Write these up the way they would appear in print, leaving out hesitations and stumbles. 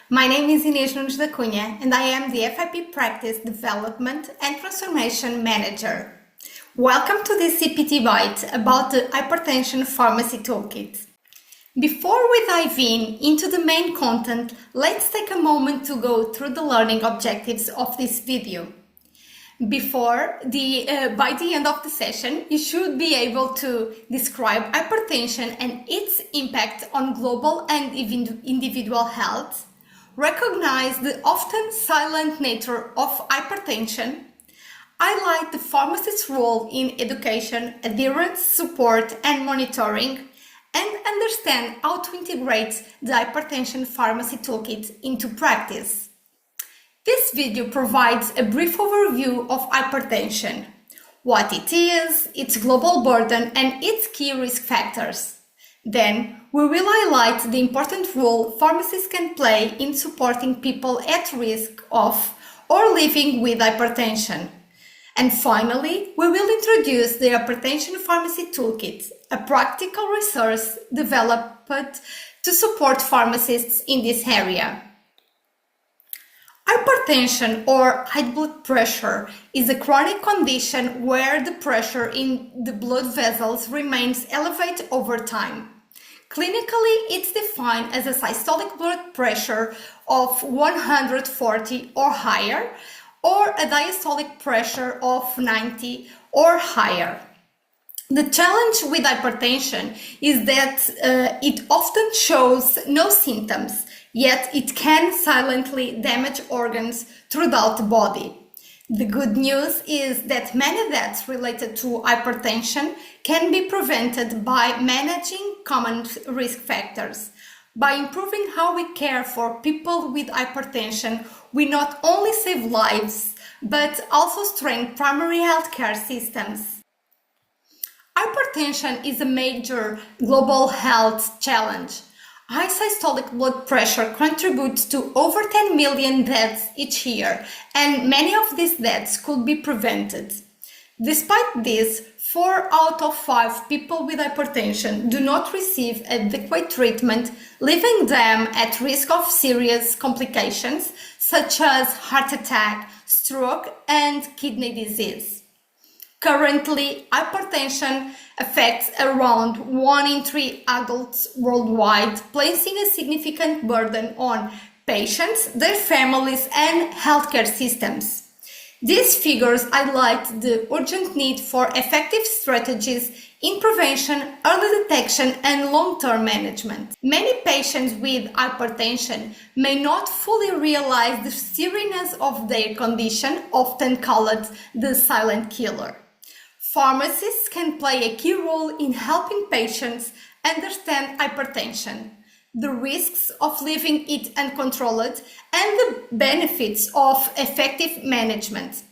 my name is Inês Nunes da Cunha and I am the FIP Practice Development and Transformation Manager. Welcome to this CPD Bite about the Hypertension Pharmacy Toolkit. Before we dive into the main content, let's take a moment to go through the learning objectives of this video. By the end of the session, you should be able to describe hypertension and its impact on global and individual health, recognize the often silent nature of hypertension, highlight the pharmacist's role in education, adherence, support, and monitoring, and understand how to integrate the Hypertension Pharmacy Toolkit into practice. This video provides a brief overview of hypertension, what it is, its global burden, and its key risk factors. Then, we will highlight the important role pharmacists can play in supporting people at risk of or living with hypertension. And finally, we will introduce the Hypertension Pharmacy Toolkit, a practical resource developed to support pharmacists in this area. Hypertension or high blood pressure is a chronic condition where the pressure in the blood vessels remains elevated over time. Clinically, it's defined as a systolic blood pressure of 140 or higher, or a diastolic pressure of 90 or higher. The challenge with hypertension is that it often shows no symptoms, yet it can silently damage organs throughout the body. The good news is that many deaths related to hypertension can be prevented by managing common risk factors. By improving how we care for people with hypertension, we not only save lives, but also strengthen primary healthcare systems. Hypertension is a major global health challenge. High systolic blood pressure contributes to over 10 million deaths each year, and many of these deaths could be prevented. Despite this, 4 out of 5 people with hypertension do not receive adequate treatment, leaving them at risk of serious complications such as heart attack, stroke, and kidney disease. Currently, hypertension affects around 1 in 3 adults worldwide, placing a significant burden on patients, their families, and healthcare systems. These figures highlight the urgent need for effective strategies in prevention, early detection, and long-term management. Many patients with hypertension may not fully realize the seriousness of their condition, often called the silent killer. Pharmacists can play a key role in helping patients understand hypertension, the risks of living it uncontrolled, and the benefits of effective management.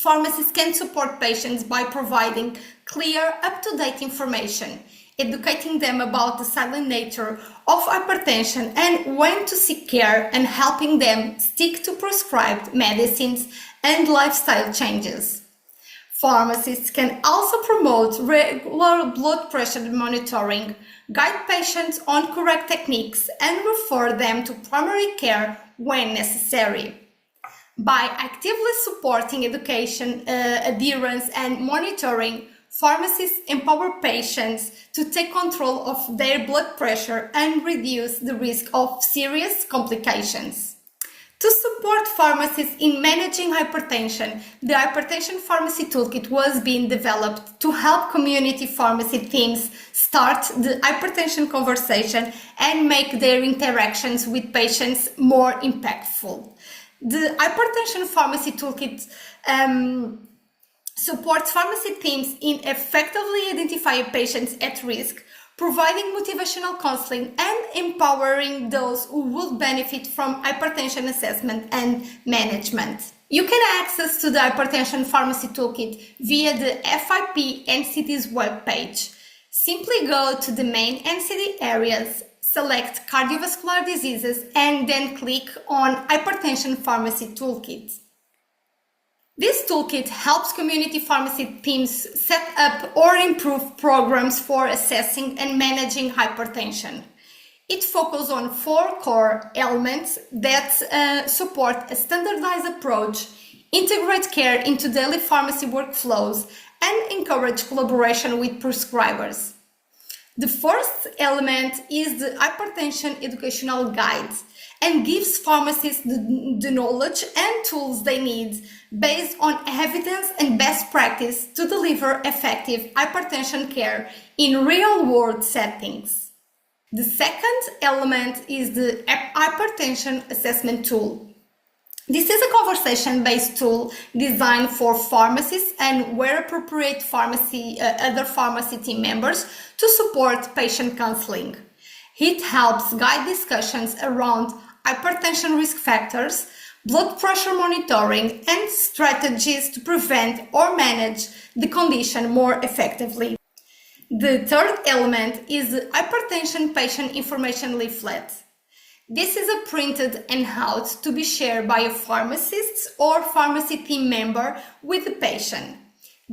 Pharmacists can support patients by providing clear, up-to-date information, educating them about the silent nature of hypertension and when to seek care, and helping them stick to prescribed medicines and lifestyle changes. Pharmacists can also promote regular blood pressure monitoring, guide patients on correct techniques, and refer them to primary care when necessary. By actively supporting education, adherence, and monitoring, pharmacists empower patients to take control of their blood pressure and reduce the risk of serious complications. To support pharmacists in managing hypertension, the Hypertension Pharmacy Toolkit was being developed to help community pharmacy teams start the hypertension conversation and make their interactions with patients more impactful. The Hypertension Pharmacy Toolkit supports pharmacy teams in effectively identifying patients at risk, providing motivational counseling, and empowering those who would benefit from hypertension assessment and management. You can access to the Hypertension Pharmacy Toolkit via the FIP NCD's webpage. Simply go to the main NCD areas, select cardiovascular diseases, and then click on Hypertension Pharmacy Toolkit. This toolkit helps community pharmacy teams set up or improve programs for assessing and managing hypertension. It focuses on 4 core elements that support a standardized approach, integrate care into daily pharmacy workflows, and encourage collaboration with prescribers. The first element is the hypertension educational guide and gives pharmacists the knowledge and tools they need based on evidence and best practice to deliver effective hypertension care in real-world settings. The second element is the hypertension assessment tool. This is a conversation-based tool designed for pharmacists and, where appropriate, other pharmacy team members to support patient counseling. It helps guide discussions around hypertension risk factors, blood pressure monitoring, and strategies to prevent or manage the condition more effectively. The third element is the hypertension patient information leaflet. This is a printed handout to be shared by a pharmacist or pharmacy team member with the patient,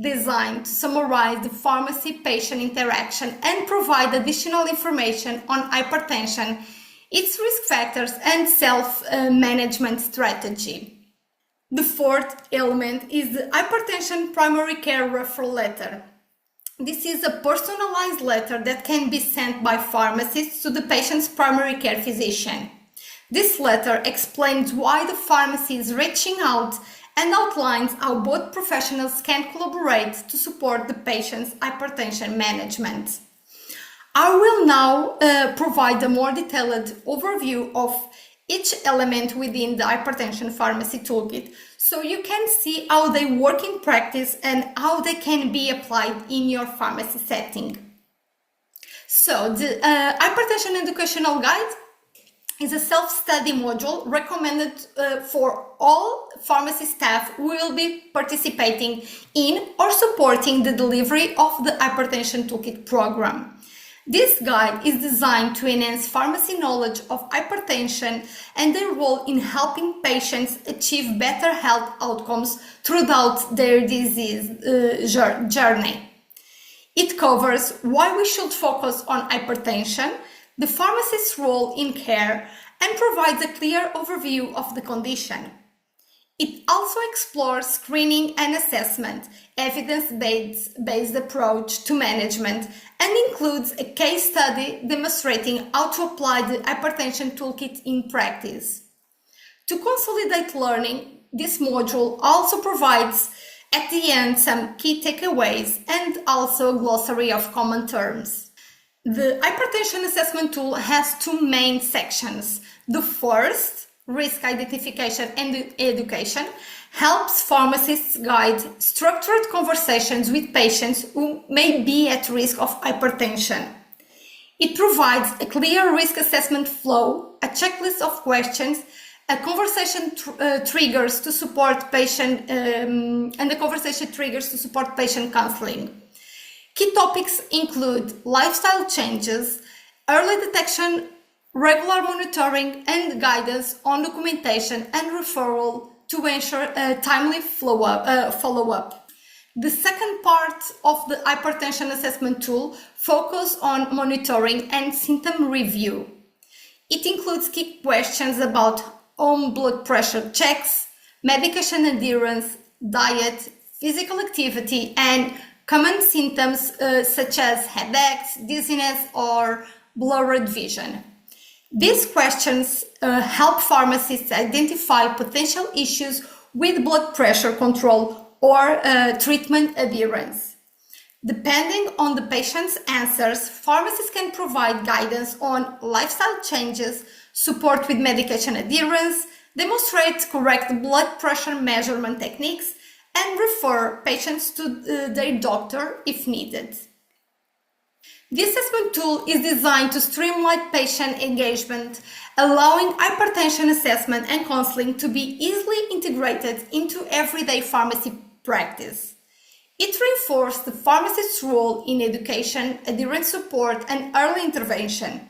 designed to summarize the pharmacy-patient interaction and provide additional information on hypertension, its risk factors, and self-management strategy. The fourth element is the hypertension primary care referral letter. This is a personalized letter that can be sent by pharmacists to the patient's primary care physician. This letter explains why the pharmacy is reaching out and outlines how both professionals can collaborate to support the patient's hypertension management. I will now provide a more detailed overview of each element within the Hypertension Pharmacy Toolkit, so you can see how they work in practice and how they can be applied in your pharmacy setting. So, the Hypertension Educational Guide is a self-study module recommended for all pharmacy staff who will be participating in or supporting the delivery of the Hypertension Toolkit program. This guide is designed to enhance pharmacy knowledge of hypertension and their role in helping patients achieve better health outcomes throughout their disease journey. It covers why we should focus on hypertension, the pharmacist's role in care, and provides a clear overview of the condition. It also explores screening and assessment, evidence-based approach to management, and includes a case study demonstrating how to apply the Hypertension Toolkit in practice. To consolidate learning, this module also provides at the end some key takeaways and also a glossary of common terms. The Hypertension Assessment Tool has 2 main sections. The first, risk identification and education, helps pharmacists guide structured conversations with patients who may be at risk of hypertension. It provides a clear risk assessment flow, a checklist of questions, a conversation triggers to support patient counseling. Key topics include lifestyle changes, early detection, regular monitoring, and guidance on documentation and referral to ensure a timely follow-up. The second part of the hypertension assessment tool focuses on monitoring and symptom review. It includes key questions about home blood pressure checks, medication adherence, diet, physical activity, and common symptoms such as headaches, dizziness, or blurred vision. These questions help pharmacists identify potential issues with blood pressure control or treatment adherence. Depending on the patient's answers, pharmacists can provide guidance on lifestyle changes, support with medication adherence, demonstrate correct blood pressure measurement techniques, and refer patients to their doctor if needed. The assessment tool is designed to streamline patient engagement, allowing hypertension assessment and counseling to be easily integrated into everyday pharmacy practice. It reinforces the pharmacist's role in education, adherence support, and early intervention.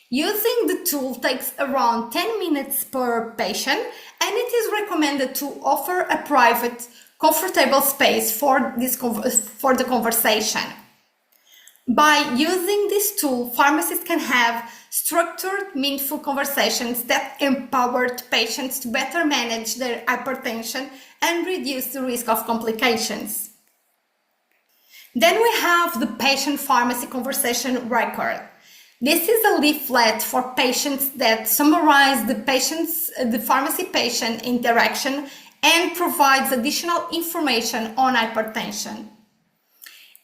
Using the tool takes around 10 minutes per patient, and it is recommended to offer a private, comfortable space for the conversation. By using this tool, pharmacists can have structured, meaningful conversations that empower patients to better manage their hypertension and reduce the risk of complications. Then we have the patient pharmacy conversation record. This is a leaflet for patients that summarize the pharmacy-patient interaction and provides additional information on hypertension.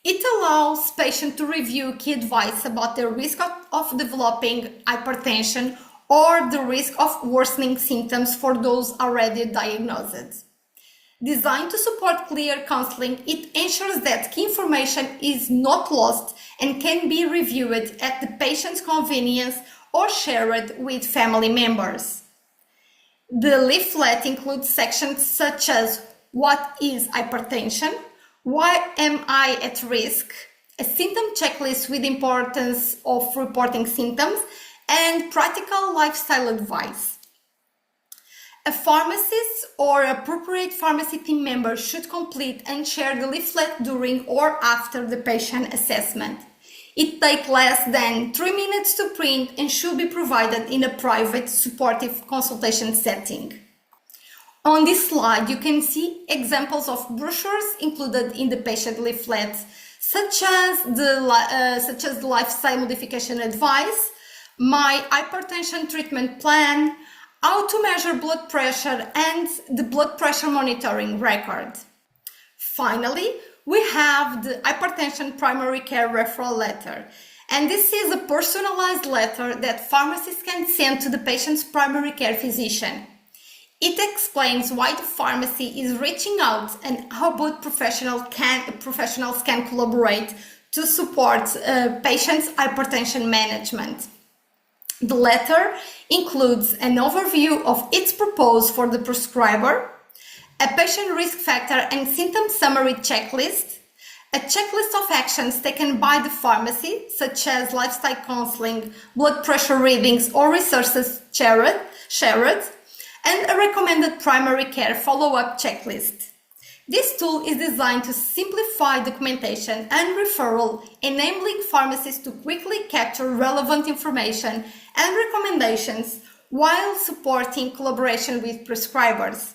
It allows patients to review key advice about the risk of developing hypertension or the risk of worsening symptoms for those already diagnosed. Designed to support clear counseling, it ensures that key information is not lost and can be reviewed at the patient's convenience or shared with family members. The leaflet includes sections such as what is hypertension, why am I at risk, a symptom checklist with importance of reporting symptoms, and practical lifestyle advice. A pharmacist or appropriate pharmacy team member should complete and share the leaflet during or after the patient assessment. It takes less than 3 minutes to print and should be provided in a private, supportive consultation setting. On this slide, you can see examples of brochures included in the patient leaflet, such as the lifestyle modification advice, my hypertension treatment plan, how to measure blood pressure, and the blood pressure monitoring record. Finally, we have the hypertension primary care referral letter. And this is a personalized letter that pharmacists can send to the patient's primary care physician. It explains why the pharmacy is reaching out and how both professionals can collaborate to support patients' hypertension management. The letter includes an overview of its purpose for the prescriber, a patient risk factor and symptom summary checklist, a checklist of actions taken by the pharmacy, such as lifestyle counseling, blood pressure readings, or resources shared, and a recommended primary care follow-up checklist. This tool is designed to simplify documentation and referral, enabling pharmacists to quickly capture relevant information and recommendations while supporting collaboration with prescribers.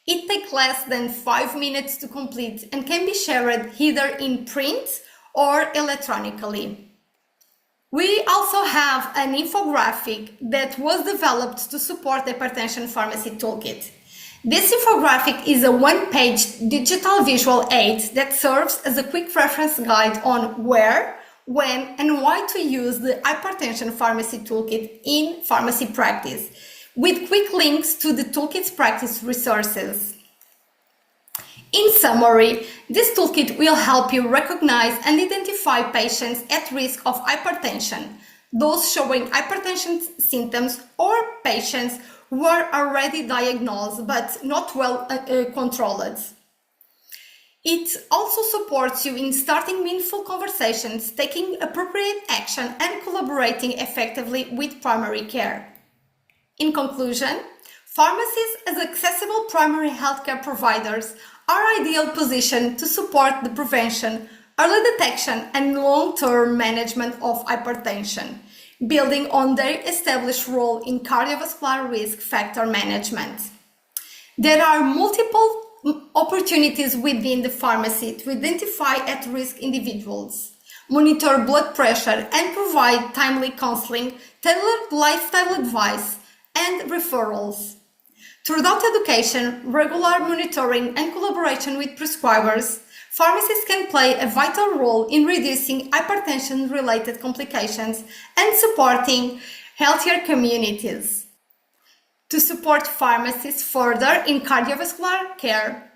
It takes less than 5 minutes to complete and can be shared either in print or electronically. We also have an infographic that was developed to support the Hypertension Pharmacy Toolkit. This infographic is a one-page digital visual aid that serves as a quick reference guide on where, when, and why to use the Hypertension Pharmacy Toolkit in pharmacy practice, with quick links to the toolkit's practice resources. In summary, this toolkit will help you recognize and identify patients at risk of hypertension, those showing hypertension symptoms, or patients who are already diagnosed but not well controlled. It also supports you in starting meaningful conversations, taking appropriate action, and collaborating effectively with primary care. In conclusion, pharmacies as accessible primary healthcare providers are ideally positioned to support the prevention, early detection, and long-term management of hypertension, building on their established role in cardiovascular risk factor management. There are multiple opportunities within the pharmacy to identify at-risk individuals, monitor blood pressure, and provide timely counseling, tailored lifestyle advice, and referrals. Throughout education, regular monitoring, and collaboration with prescribers, pharmacists can play a vital role in reducing hypertension-related complications and supporting healthier communities. To support pharmacists further in cardiovascular care,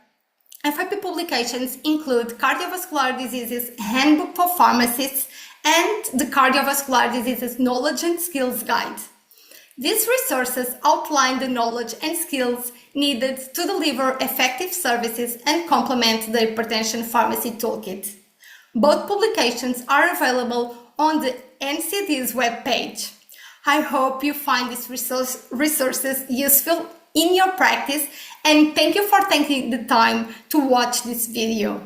FIP publications include Cardiovascular Diseases Handbook for Pharmacists and the Cardiovascular Diseases Knowledge and Skills Guide. These resources outline the knowledge and skills needed to deliver effective services and complement the Hypertension Pharmacy Toolkit. Both publications are available on the NCD's webpage. I hope you find these resources useful in your practice, and thank you for taking the time to watch this video.